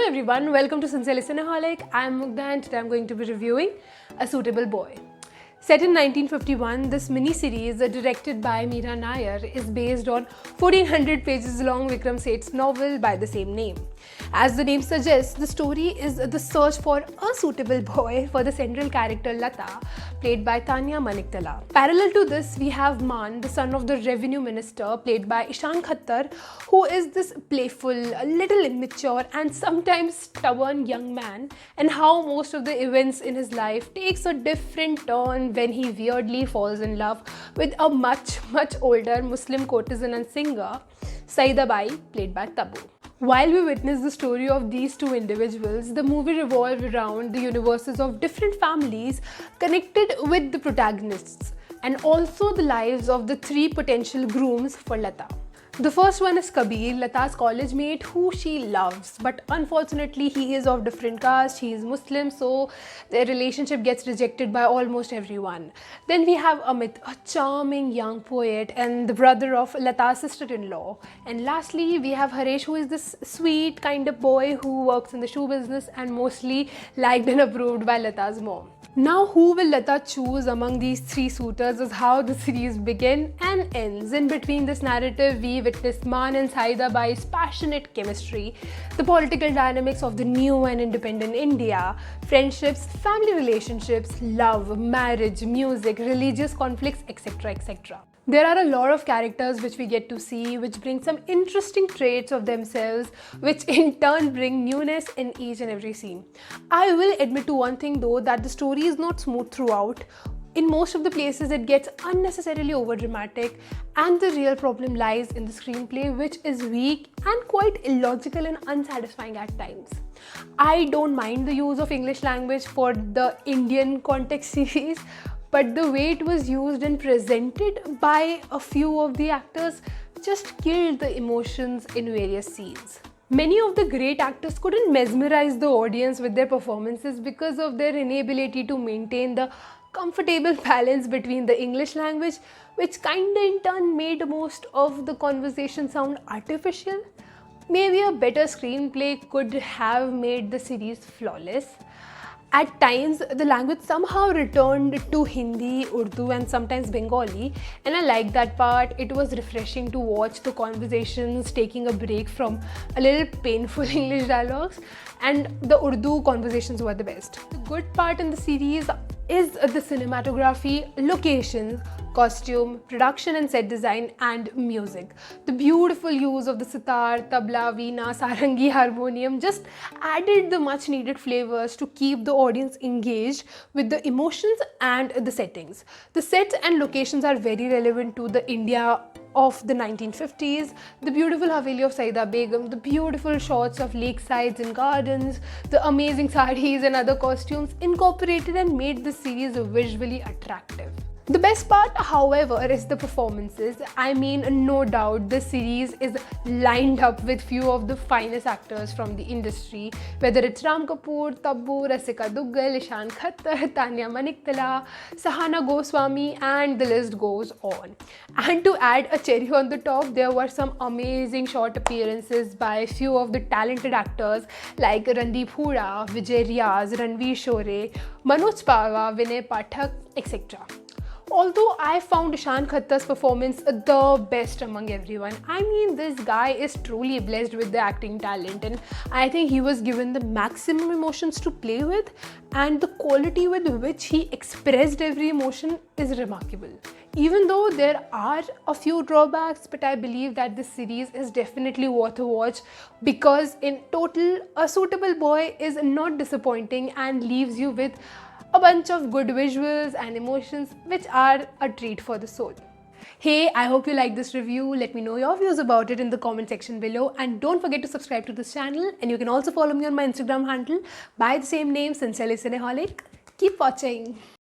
everyone, welcome to Sincerely Cineholic. I'm Mugdha and today I'm going to be reviewing A Suitable Boy. Set in 1951, this mini-series, directed by Meera Nair, is based on 1400 pages long Vikram Seth's novel by the same name. As the name suggests, the story is the search for a suitable boy for the central character Lata, played by Tanya Maniktala. Parallel to this, we have Maan, the son of the revenue minister, played by Ishaan Khattar, who is this playful, a little immature and sometimes stubborn young man, and how most of the events in his life takes a different turn when he weirdly falls in love with a much older Muslim courtesan and singer, Saida Bai, played by Tabu. While we witness the story of these two individuals, the movie revolves around the universes of different families connected with the protagonists, and also the lives of the three potential grooms for Lata. The first one is Kabir, Lata's college mate who she loves, but unfortunately he is of different caste, he is Muslim, so their relationship gets rejected by almost everyone. Then we have Amit, a charming young poet and the brother of Lata's sister-in-law. And lastly, we have Haresh, who is this sweet kind of boy who works in the shoe business and mostly liked and approved by Lata's mom. Now, who will Lata choose among these three suitors is how the series begins and ends. In between this narrative, we witness Maan and Saida Bai's passionate chemistry, the political dynamics of the new and independent India, friendships, family relationships, love, marriage, music, religious conflicts, etc. etc. There are a lot of characters which we get to see, which bring some interesting traits of themselves, which in turn bring newness in each and every scene. I will admit to one thing though, that the story is not smooth throughout. In most of the places it gets unnecessarily overdramatic, and the real problem lies in the screenplay, which is weak and quite illogical and unsatisfying at times. I don't mind the use of English language for the Indian context series, but the way it was used and presented by a few of the actors just killed the emotions in various scenes. Many of the great actors couldn't mesmerize the audience with their performances because of their inability to maintain the comfortable balance between the English language, which kinda in turn made most of the conversation sound artificial. Maybe a better screenplay could have made the series flawless. At times, the language somehow returned to Hindi, Urdu and sometimes Bengali, and I liked that part. It was refreshing to watch the conversations taking a break from a little painful English dialogues, and the Urdu conversations were the best. The good part in the series is the cinematography, locations, costume, production and set design, and music. The beautiful use of the sitar, tabla, veena, sarangi, harmonium just added the much needed flavors to keep the audience engaged with the emotions and the settings. The sets and locations are very relevant to the India of the 1950s, the beautiful Haveli of Saida Begum, the beautiful shots of lakesides and gardens, the amazing sarees and other costumes incorporated and made the series visually attractive. The best part, however, is the performances. I mean, no doubt this series is lined up with few of the finest actors from the industry, whether it's Ram Kapoor, Tabu, Rasika Duggal, Ishaan Khattar, Tanya Maniktala, Sahana Goswami, and the list goes on. And to add a cherry on the top, there were some amazing short appearances by few of the talented actors like Randeep Hooda, Vijay Riaz, Ranveer Shore, Manoj Paga, Vinay Pathak, etc. Although I found Ishaan Khattar's performance the best among everyone. I mean, this guy is truly blessed with the acting talent, and I think he was given the maximum emotions to play with, and the quality with which he expressed every emotion is remarkable. Even though there are a few drawbacks, but I believe that this series is definitely worth a watch, because in total, A Suitable Boy is not disappointing and leaves you with a bunch of good visuals and emotions which are a treat for the soul. Hey, I hope you like this review. Let me know your views about it in the comment section below, and don't forget to subscribe to this channel, and you can also follow me on my Instagram handle by the same name, Sincerely Cineholic. Keep watching.